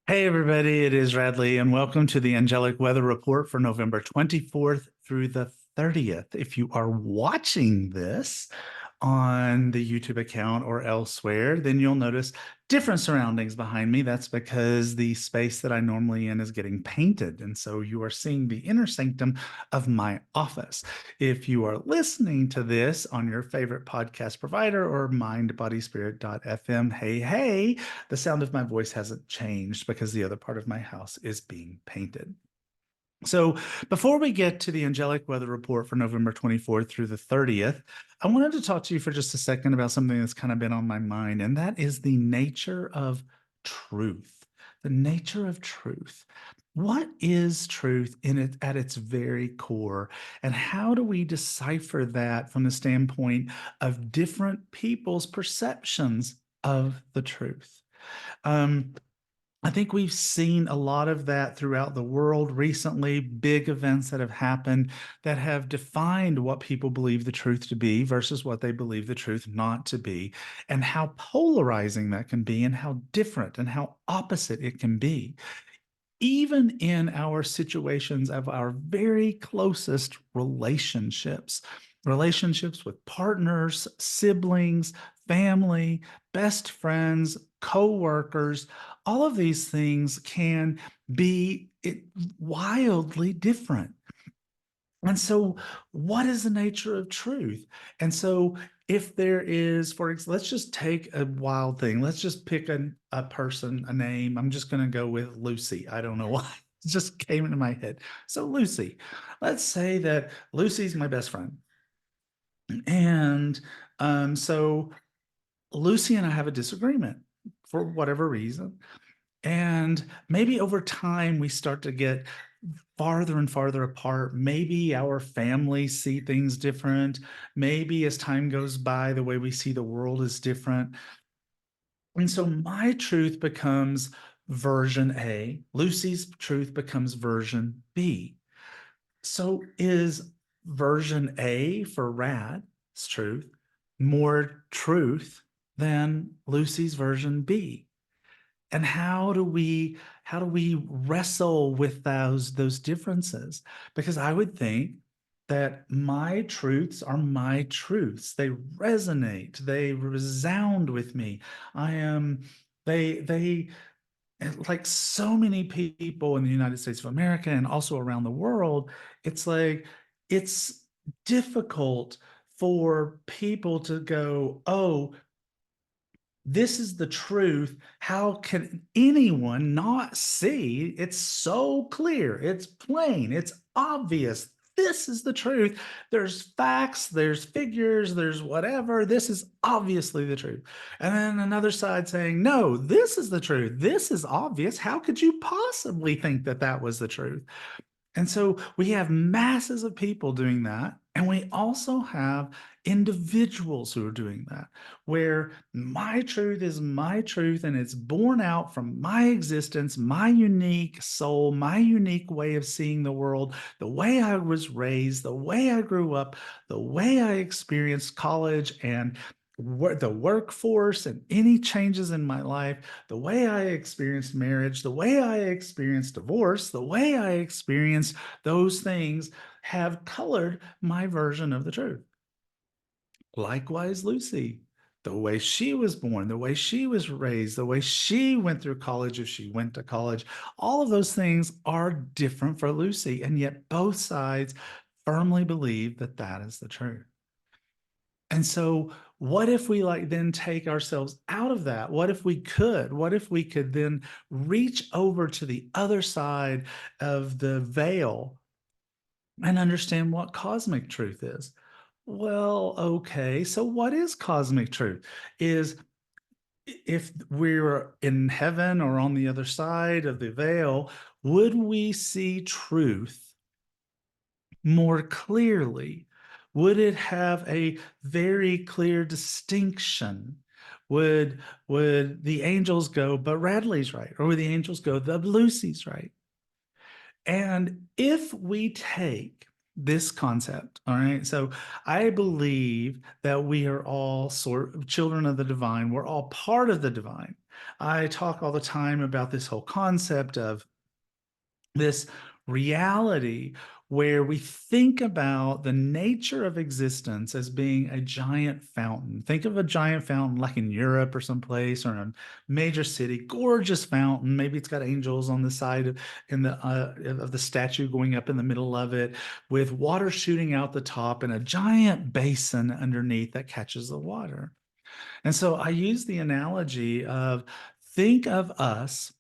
Hey everybody, it is Radleigh and welcome to the Angelic Weather Report for November 24th through the 30th. If you are watching this on the YouTube account or elsewhere, then you'll notice different surroundings behind me. That's because the space that I normally in is getting painted. And so you are seeing the inner sanctum of my office. If you are listening to this on your favorite podcast provider or mindbodyspirit.fm, hey, the sound of my voice hasn't changed because the other part of my house is being painted. So before we get to the Angelic Weather Report for November 24th through the 30th, I wanted to talk to you for just a second about something that's kind of been on my mind, and that is the nature of truth. The nature of truth. What is truth in it at its very core? And how do we decipher that from the standpoint of different people's perceptions of the truth? Um, I think we've seen a lot of that throughout the world recently, big events that have happened that have defined what people believe the truth to be versus what they believe the truth not to be, and how polarizing that can be, and how different and how opposite it can be. Even in our situations of our very closest relationships, relationships with partners, siblings, family, best friends, co-workers, all of these things can be wildly different. And so, what is the nature of truth? And so, if there is, for example, let's just take a wild thing. Let's just pick a person, a name. I'm just going to go with Lucy. I don't know why. It just came into my head. So, Lucy, let's say that Lucy's my best friend. And so, Lucy and I have a disagreement for whatever reason. And maybe over time, we start to get farther and farther apart. Maybe our families see things different. Maybe as time goes by, the way we see the world is different. And so my truth becomes version A, Lucy's truth becomes version B. So is version A for Rad's truth more truth than Lucy's version B? And how do we wrestle with those differences? Because I would think that my truths are my truths. They resonate, they resound with me. I am they like so many people in the United States of America and also around the world, it's like it's difficult for people to go, oh, this is the truth. How can anyone not see? It's so clear. It's plain. It's obvious. This is the truth. There's facts, there's figures, there's whatever. This is obviously the truth. And then another side saying, no, this is the truth. This is obvious. How could you possibly think that that was the truth? And so we have masses of people doing that. And we also have individuals who are doing that, where my truth is my truth and it's born out from my existence, my unique soul, my unique way of seeing the world, the way I was raised, the way I grew up, the way I experienced college and the workforce and any changes in my life, the way I experienced marriage, the way I experienced divorce, the way I experienced those things have colored my version of the truth. Likewise, Lucy, the way she was born, the way she was raised, the way she went through college, if she went to college, all of those things are different for Lucy. And yet both sides firmly believe that that is the truth. And so, what if we then take ourselves out of that? What if we could? What if we could then reach over to the other side of the veil and understand what cosmic truth is? Well, okay. So, what is cosmic truth? Is if we're in heaven or on the other side of the veil, would we see truth more clearly? Would it have a very clear distinction? Would the angels go, but Radleigh's right? Or would the angels go, the Lucy's right? And if we take this concept. All right. So I believe that we are all sort of children of the divine. We're all part of the divine. I talk all the time about this whole concept of this reality where we think about the nature of existence as being a giant fountain. Think of a giant fountain like in Europe or someplace or in a major city, gorgeous fountain. Maybe it's got angels on the side of the statue going up in the middle of it with water shooting out the top and a giant basin underneath that catches the water. And so I use the analogy of think of us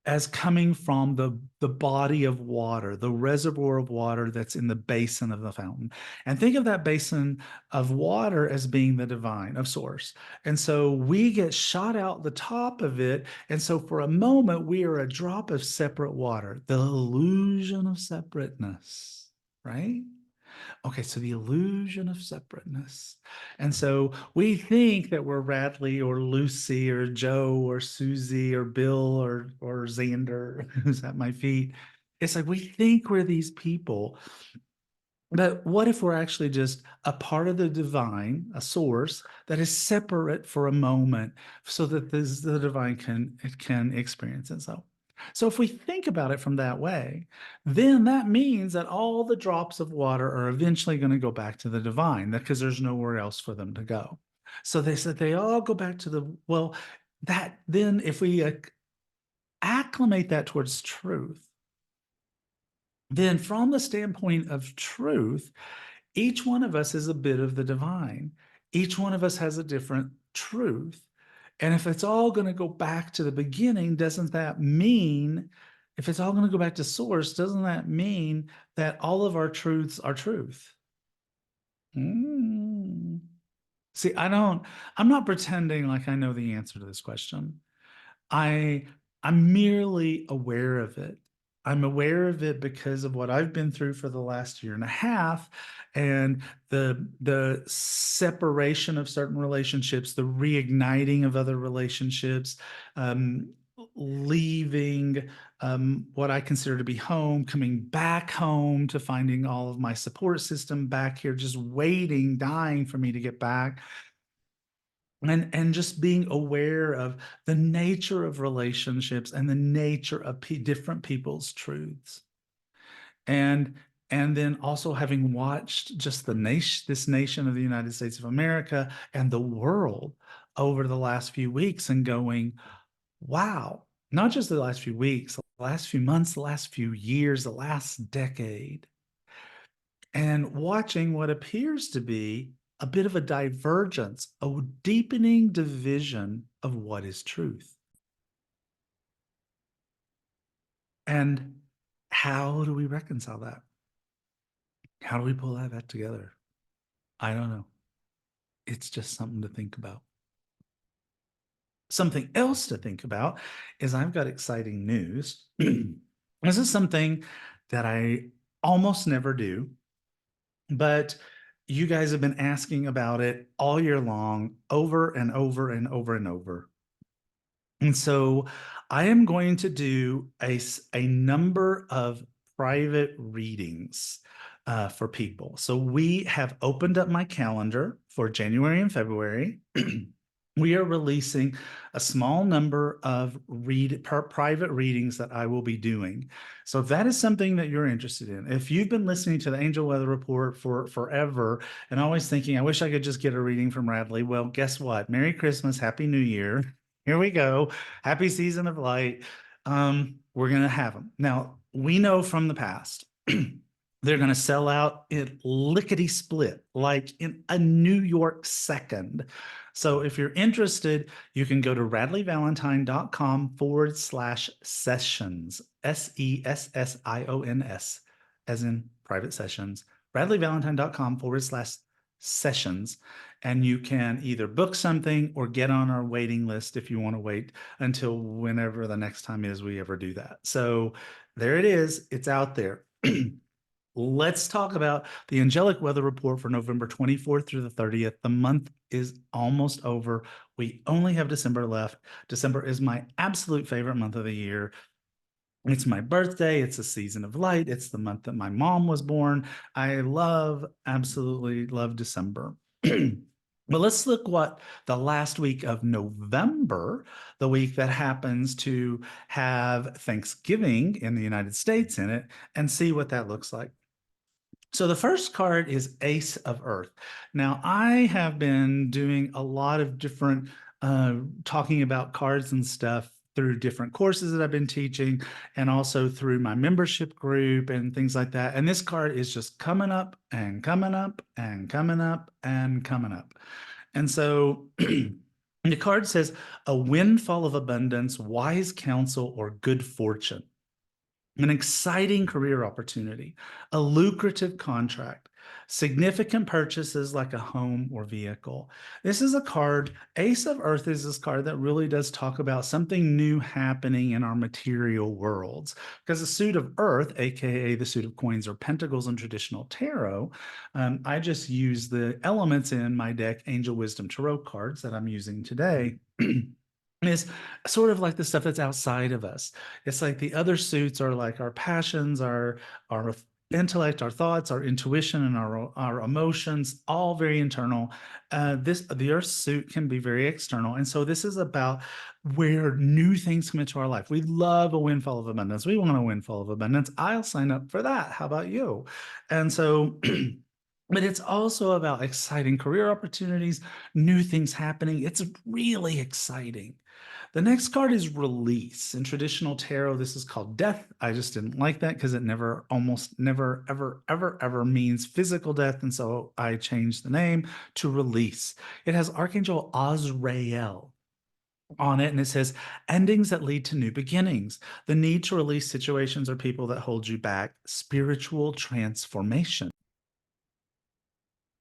as coming from the body of water, the reservoir of water that's in the basin of the fountain. And think of that basin of water as being the divine of source. And so we get shot out the top of it. And so for a moment, we are a drop of separate water, the illusion of separateness, right? Okay, so the illusion of separateness. And so we think that we're Radleigh or Lucy or Joe or Susie or Bill or Xander who's at my feet. It's like we think we're these people. But what if we're actually just a part of the divine, a source that is separate for a moment so that the divine can experience itself? So if we think about it from that way, then that means that all the drops of water are eventually going to go back to the divine because there's nowhere else for them to go. So they said they all go back to well, that then if we acclimate that towards truth, then from the standpoint of truth, each one of us is a bit of the divine. Each one of us has a different truth. And if it's all going to go back to the beginning, doesn't that mean, if it's all going to go back to source, doesn't that mean that all of our truths are truth? Mm. See, I'm not pretending like I know the answer to this question. I I'm merely aware of it. I'm aware of it because of what I've been through for the last year and a half and the separation of certain relationships, the reigniting of other relationships, um, leaving what I consider to be home, coming back home to finding all of my support system back here, just waiting, dying for me to get back and just being aware of the nature of relationships and the nature of different people's truths and and then also having watched just this nation of the United States of America and the world over the last few weeks and going, wow, not just the last few weeks, the last few months, the last few years, the last decade, and watching what appears to be a bit of a divergence, a deepening division of what is truth. And how do we reconcile that? How do we pull that back together? I don't know. It's just something to think about. Something else to think about is I've got exciting news. This is something that I almost never do, but you guys have been asking about it all year long, over and over and over and over. And so I am going to do a number of private readings for people. So we have opened up my calendar for January and February. We are releasing a small number of private readings that I will be doing. So if that is something that you're interested in, if you've been listening to the Angel Weather Report for forever and always thinking, I wish I could just get a reading from Radleigh. Well, guess what? Merry Christmas, Happy New Year. Here we go. Happy season of light. We're going to have them. Now, we know from the past, they're going to sell out in lickety split, like in a New York second. So if you're interested, you can go to radleighvalentine.com/sessions, SESSIONS, as in private sessions, radleighvalentine.com/sessions. And you can either book something or get on our waiting list if you want to wait until whenever the next time is we ever do that. So there it is. It's out there. Let's talk about the Angelic Weather Report for November 24th through the 30th. The month is almost over. We only have December left. December is my absolute favorite month of the year. It's my birthday. It's a season of light. It's the month that my mom was born. I absolutely love December. But let's look what the last week of November, the week that happens to have Thanksgiving in the United States in it, and see what that looks like. So the first card is Ace of Earth. Now, I have been doing a lot of different talking about cards and stuff through different courses that I've been teaching and also through my membership group and things like that. And this card is just coming up and coming up and coming up and coming up. And so the card says a windfall of abundance, wise counsel, or good fortune, an exciting career opportunity, a lucrative contract, significant purchases like a home or vehicle. This is a card, Ace of Earth is this card that really does talk about something new happening in our material worlds. Because the suit of Earth, aka the suit of coins or pentacles in traditional tarot, I just use the elements in my deck, Angel Wisdom Tarot cards that I'm using today. Is sort of like the stuff that's outside of us. It's like the other suits are like our passions, our intellect, our thoughts, our intuition, and our emotions, all very internal. The Earth suit can be very external, and so this is about where new things come into our life. We love a windfall of abundance. We want a windfall of abundance. I'll sign up for that. How about you? And so. But it's also about exciting career opportunities, new things happening. It's really exciting. The next card is Release. In traditional tarot, this is called Death. I just didn't like that because it almost never, ever, ever, ever means physical death. And so I changed the name to Release. It has Archangel Azrael on it, and it says endings that lead to new beginnings, the need to release situations or people that hold you back, spiritual transformation.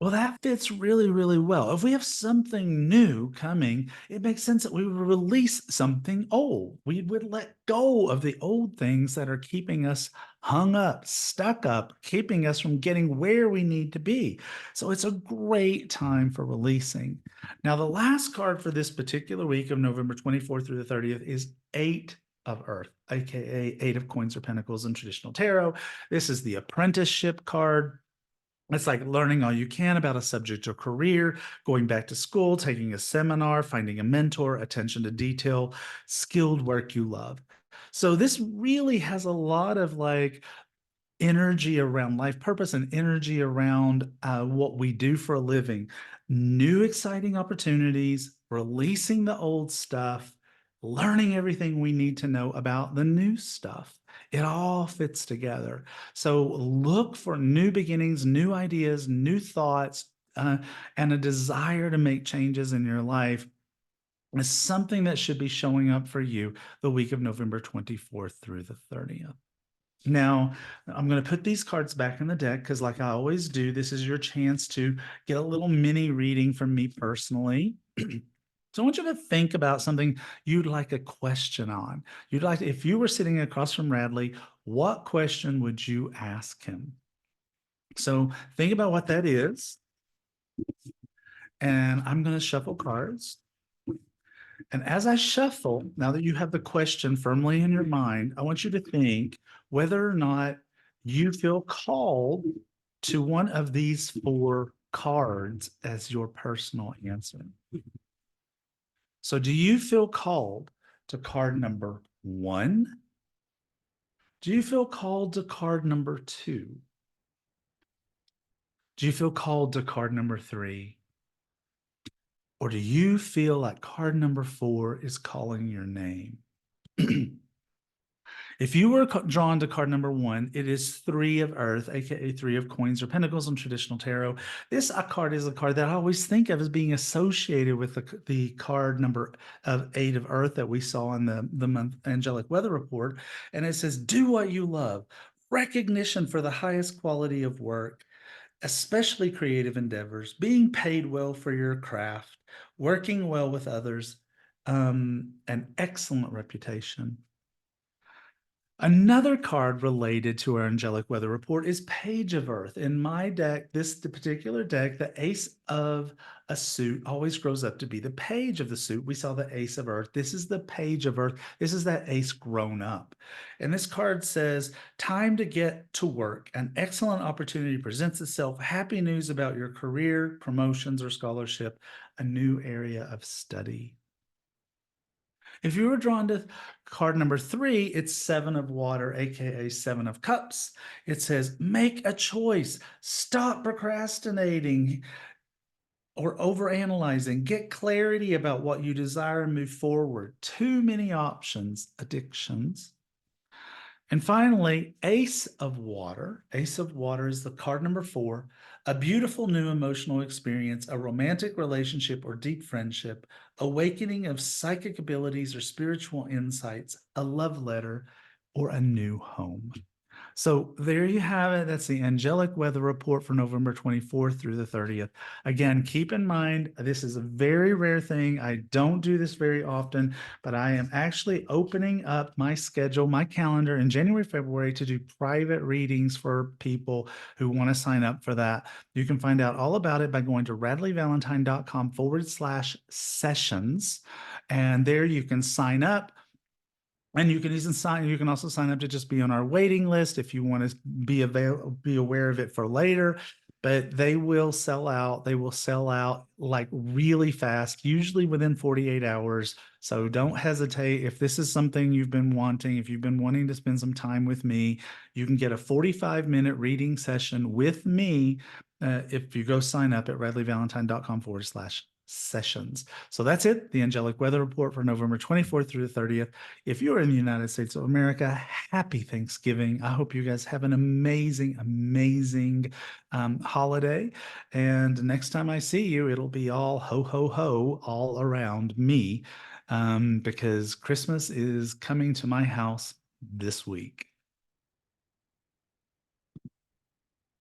Well, that fits really, really well. If we have something new coming, it makes sense that we would release something old. We would let go of the old things that are keeping us hung up, stuck up, keeping us from getting where we need to be. So it's a great time for releasing. Now, the last card for this particular week of November 24th through the 30th is Eight of Earth, aka Eight of Coins or Pentacles in traditional tarot. This is the apprenticeship card. It's like learning all you can about a subject or career, going back to school, taking a seminar, finding a mentor, attention to detail, skilled work you love. So this really has a lot of like energy around life purpose and energy around what we do for a living, new exciting opportunities, releasing the old stuff, learning everything we need to know about the new stuff. It all fits together. So look for new beginnings, new ideas, new thoughts, and a desire to make changes in your life is something that should be showing up for you the week of November 24th through the 30th. Now, I'm going to put these cards back in the deck because, like I always do, this is your chance to get a little mini reading from me personally. So I want you to think about something you'd like a question on. You'd like, if you were sitting across from Radleigh, what question would you ask him? So think about what that is. And I'm going to shuffle cards. And as I shuffle, now that you have the question firmly in your mind, I want you to think whether or not you feel called to one of these four cards as your personal answer. So, do you feel called to card number 1? Do you feel called to card number 2? Do you feel called to card number 3? Or do you feel like card number 4 is calling your name? If you were drawn to card number 1, it is Three of Earth, aka Three of Coins or Pentacles in traditional tarot. This card is a card that I always think of as being associated with the card number of Eight of Earth that we saw in the month Angelic Weather Report. And it says, do what you love, recognition for the highest quality of work, especially creative endeavors, being paid well for your craft, working well with others, an excellent reputation. Another card related to our angelic weather report is Page of Earth. In my deck, the particular deck, the Ace of a suit always grows up to be the Page of the suit. We saw the Ace of Earth. This is the Page of Earth. This is that ace grown up. And this card says, time to get to work. An excellent opportunity presents itself. Happy news about your career, promotions, or scholarship, a new area of study. If you were drawn to card number 3, it's Seven of Water, aka Seven of Cups. It says, make a choice, stop procrastinating or overanalyzing, get clarity about what you desire and move forward. Too many options, addictions. And finally, Ace of Water. Ace of Water is the card number 4. A beautiful new emotional experience, a romantic relationship or deep friendship, awakening of psychic abilities or spiritual insights, a love letter, or a new home. So there you have it. That's the Angelic Weather Report for November 24th through the 30th. Again, keep in mind, this is a very rare thing. I don't do this very often, but I am actually opening up my schedule, my calendar in January, February to do private readings for people who want to sign up for that. You can find out all about it by going to radleighvalentine.com/sessions. And there you can sign up. And you can even sign. You can also sign up to just be on our waiting list if you want to be aware of it for later. But they will sell out. They will sell out like really fast, usually within 48 hours. So don't hesitate. If this is something you've been wanting, if you've been wanting to spend some time with me, you can get a 45-minute reading session with me if you go sign up at radleighvalentine.com/sessions. So that's it, the Angelic Weather Report for November 24th through the 30th. If you're in the United States of America, happy Thanksgiving. I hope you guys have an amazing, amazing holiday. And next time I see you, it'll be all ho, ho, ho all around me because Christmas is coming to my house this week.